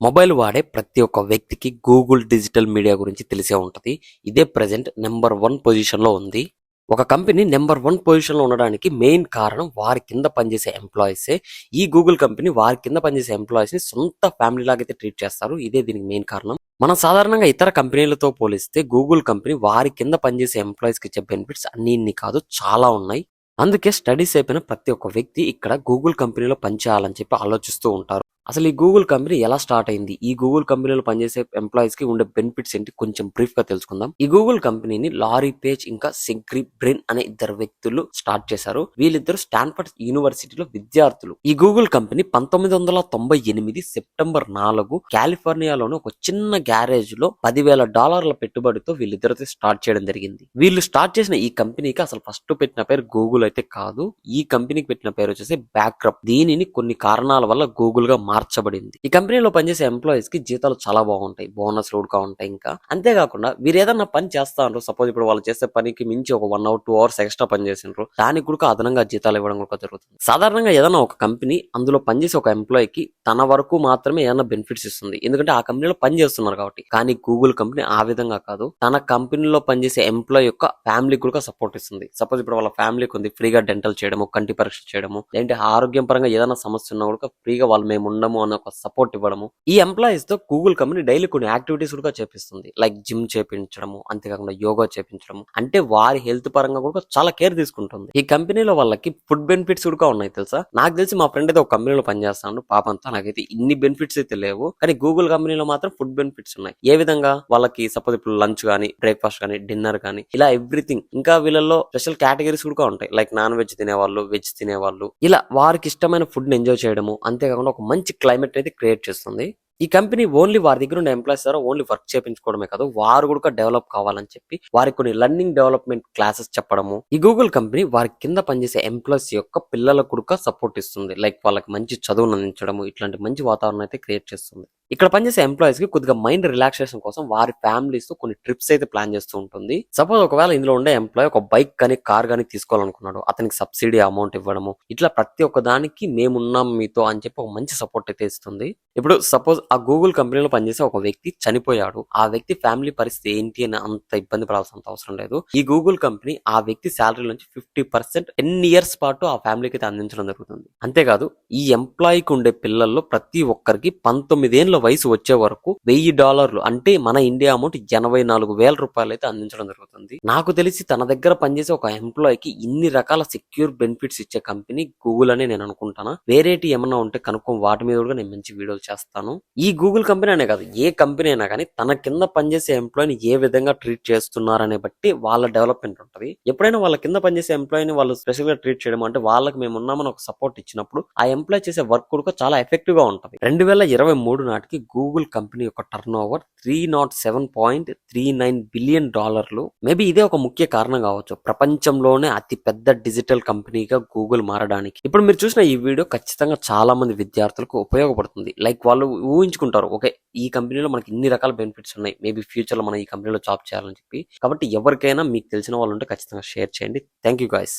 Mobile వాడే ప్రతి ఒక్క వ్యక్తికి గూగుల్ డిజిటల్ మీడియా గురించి తెలిసే ఉంటది. ఇదే ప్రెజెంట్ నెంబర్ 1 పొజిషన్‌లో ఉంది. ఒక కంపెనీ నెంబర్ 1 పొజిషన్‌లో ఉండడానికి మెయిన్ కారణం వారి కింద పనిచేసే ఎంప్లాయీసే. ఈ గూగుల్ కంపెనీ వారి కింద పనిచేసే ఎంప్లాయీస్‌ని సొంత ఫ్యామిలీ లాగైతే ట్రీట్ చేస్తారు. ఇదే దీనికి మెయిన్ కారణం. మనం సాధారణంగా ఇతర కంపెనీలతో పోలిస్తే గూగుల్ కంపెనీ వారి కింద పనిచేసే ఎంప్లాయీస్‌కి ఇచ్చే బెనిఫిట్స్ అన్ని ఇన్ని కాదు, చాలా ఉన్నాయి. అందుకే స్టడీస్ అయిపోయిన ప్రతి ఒక్క వ్యక్తి ఇక్కడ గూగుల్ కంపెనీలో పనిచేయాలని చెప్పి ఆలోచిస్తూ ఉంటారు. అసలు ఈ గూగుల్ కంపెనీ ఎలా స్టార్ట్ అయింది? ఈ గూగుల్ కంపెనీలో పనిచేసే ఎంప్లాయీస్ కి ఉండే బెనిఫిట్స్ ఏంటి? కొంచెం బ్రీఫ్ గా తెలుసుకుందాం. ఈ గూగుల్ కంపెనీని లారీ పేజ్ ఇంకా సెగ్రీ బ్రిన్ అనే ఇద్దరు వ్యక్తులు స్టార్ట్ చేశారు. వీళ్ళిద్దరు స్టాన్ఫర్డ్ యూనివర్సిటీలో విద్యార్థులు. ఈ గూగుల్ కంపెనీ 1998 సెప్టెంబర్ 4 కాలిఫోర్నియాలోని ఒక చిన్న గ్యారేజ్ లో $10,000 పెట్టుబడితో వీళ్ళిద్దరైతే స్టార్ట్ చేయడం జరిగింది. వీళ్ళు స్టార్ట్ చేసిన ఈ కంపెనీకి అసలు ఫస్ట్ పెట్టిన పేరు గూగుల్ అయితే కాదు. ఈ కంపెనీకి పెట్టిన పేరు వచ్చేసి బ్యాక్రప్. దీనిని కొన్ని కారణాల వల్ల గూగుల్ గా మార్చబడింది. ఈ కంపెనీలో పనిచేసే ఎంప్లాయీస్ కి జీతాలు చాలా బాగుంటాయి, బోనస్ కూడా ఉంటాయి. ఇంకా అంతేకాకుండా వీరు ఏదన్నా పని చేస్తారు, సపోజ్ ఇప్పుడు వాళ్ళు చేసే పనికి మించి ఒక 1 అవర్ 2 అవర్స్ ఎక్స్ట్రా పని చేసినారు, దానికి కూడా అదనంగా జీతాలు ఇవ్వడం కూడా జరుగుతుంది. సాధారణంగా ఏదైనా ఒక కంపెనీ అందులో పనిచేసే ఒక ఎంప్లాయీకి తన వరకు మాత్రమే ఏదైనా బెనిఫిట్స్ ఇస్తుంది, ఎందుకంటే ఆ కంపెనీలో పని చేస్తున్నారు కాబట్టి. కానీ గూగుల్ కంపెనీ ఆ విధంగా కాదు, తన కంపెనీలో పనిచేసే ఎంప్లాయీ యొక్క ఫ్యామిలీ కూడా సపోర్ట్ ఇస్తుంది. సపోజ్ ఇప్పుడు వాళ్ళ ఫ్యామిలీకి ఉంది ఫ్రీగా డెంటల్ చేయడము, కంటి పరీక్ష చేయడము, లేదంటే ఆరోగ్యం పరంగా ఏదైనా సమస్య ఉన్నా కూడా ఫ్రీగా వాళ్ళు మేము ఉండము అన్న ఒక సపోర్ట్ ఇవ్వడము. ఈ ఎంప్లాయీస్ తో గూగుల్ కంపెనీ డైలీ కొన్ని యాక్టివిటీస్ కూడా చేపిస్తుంది, లైక్ జిమ్ చేపించడము, అంతేకాకుండా యోగా చేపించడము. అంటే వారి హెల్త్ పరంగా కూడా చాలా కేర్ తీసుకుంటుంది. ఈ కంపెనీలో వాళ్ళకి ఫుడ్ బెనిఫిట్స్ కూడా ఉన్నాయి తెలుసా. నాకు తెలిసి మా ఫ్రెండ్ అయితే ఒక కంపెనీలో పనిచేస్తాను, పాపంతా నాకైతే ఇన్ని బెనిఫిట్స్ అయితే లేవు, కానీ గూగుల్ కంపెనీలో మాత్రం ఫుడ్ బెనిఫిట్స్ ఉన్నాయి. ఏ విధంగా వాళ్ళకి సపోజ్ ఇప్పుడు లంచ్ గానీ, బ్రేక్ఫాస్ట్ గానీ, డిన్నర్ గానీ, ఇలా ఎవ్రీథింగ్. ఇంకా వీళ్ళలో స్పెషల్ కేటగిరీస్ కూడా ఉంటాయి, లైక్ నాన్ వెజ్ తినేవాళ్ళు, వెజ్ తినేవాళ్ళు, ఇలా వారికి ఇష్టమైన ఫుడ్ ని ఎంజాయ్ చేయడము. అంతేకాకుండా ఒక మంచి క్లైమేట్ అయితే క్రియేట్ చేస్తుంది. ఈ కంపెనీ ఓన్లీ వారి దగ్గర ఉన్న ఎంప్లాయీస్ ద్వారా ఓన్లీ వర్క్ చేయించుకోవడమే కాదు, వారు కూడా డెవలప్ కావాలని చెప్పి వారికి కొన్ని లర్నింగ్ డెవలప్మెంట్ క్లాసెస్ చెప్పడము. ఈ గూగుల్ కంపెనీ వారి కింద పనిచేసే ఎంప్లాయీస్ యొక్క పిల్లలకు కూడా సపోర్ట్ ఇస్తుంది, లైక్ వాళ్ళకి మంచి చదువును అందించడము, ఇట్లాంటి మంచి వాతావరణం అయితే క్రియేట్ చేస్తుంది. ఇక్కడ పనిచేసే ఎంప్లాయీస్ కి కొద్దిగా మైండ్ రిలాక్సేషన్ కోసం వారి ఫ్యామిలీస్ తో కొన్ని ట్రిప్స్ అయితే ప్లాన్ చేస్తూ ఉంటుంది. సపోజ్ ఒకవేళ ఇందులో ఉండే ఎంప్లాయీ ఒక బైక్ కానీ కార్ కానీ తీసుకోవాలనుకున్నాడు, అతనికి సబ్సిడీ అమౌంట్ ఇవ్వడము, ఇట్లా ప్రతి ఒక్క దానికి మేమున్నాం మీతో అని చెప్పి ఒక మంచి సపోర్ట్ అయితే ఇస్తుంది. ఇప్పుడు సపోజ్ ఆ గూగుల్ కంపెనీలో పనిచేసే ఒక వ్యక్తి చనిపోయాడు, ఆ వ్యక్తి ఫ్యామిలీ పరిస్థితి ఏంటి అని అంత ఇబ్బంది పడాల్సినంత అవసరం లేదు. ఈ గూగుల్ కంపెనీ ఆ వ్యక్తి శాలరీ నుంచి 50% 10 ఇయర్స్ పాటు ఆ ఫ్యామిలీకి అయితే అందించడం జరుగుతుంది. అంతేకాదు ఈ ఎంప్లాయీకి ఉండే పిల్లల్లో ప్రతి ఒక్కరికి 19 ఏళ్ల వయసు వచ్చే వరకు $1,000, అంటే మన ఇండియా అమౌంట్ 84,000 రూపాయలు అయితే అందించడం జరుగుతుంది. నాకు తెలిసి తన దగ్గర పనిచేసే ఒక ఎంప్లాయీకి ఇన్ని రకాల సెక్యూర్ బెనిఫిట్స్ ఇచ్చే కంపెనీ గూగుల్ అని నేను అనుకుంటాను. వేరేటి ఏమన్నా ఉంటే కనుక్కో, వాటి మీద కూడా నేను మంచి వీడియోలు చేస్తాను. ఈ గూగుల్ కంపెనీ అనే కాదు, ఏ కంపెనీ అయినా కానీ తన కింద పనిచేసే ఎంప్లాయీని ఏ విధంగా ట్రీట్ చేస్తున్నారనే బట్టి వాళ్ళ డెవలప్మెంట్ ఉంటుంది. ఎప్పుడైనా వాళ్ళ కింద పనిచేసే ఎంప్లాయీని వాళ్ళు స్పెషల్ గా ట్రీట్ చేయడం, అంటే వాళ్ళకి మేము ఉన్నామని ఒక సపోర్ట్ ఇచ్చినప్పుడు ఆ ఎంప్లాయీ చేసే వర్క్ కూడా చాలా ఎఫెక్టివ్ గా ఉంటుంది. 2023 నాటికి గూగుల్ కంపెనీ యొక్క టర్న్ ఓవర్ $307.39 బిలియన్. మేబీ ఇదే ఒక ముఖ్య కారణం కావచ్చు ప్రపంచంలోనే అతి పెద్ద డిజిటల్ కంపెనీగా గూగుల్ మారడానికి. ఇప్పుడు మీరు చూసిన ఈ వీడియో ఖచ్చితంగా చాలా మంది విద్యార్థులకు ఉపయోగపడుతుంది. లైక్ వాళ్ళు ఊహించుకుంటారు, ఓకే ఈ కంపెనీలో మనకి ఇన్ని రకాల బెనిఫిట్స్ ఉన్నాయి, మేబీ ఫ్యూచర్ లో మనం ఈ కంపెనీలో జాబ్ చేయాలని చెప్పి. కాబట్టి ఎవరికైనా మీకు తెలిసిన వాళ్ళు ఉంటే ఖచ్చితంగా షేర్ చేయండి. Thank you guys.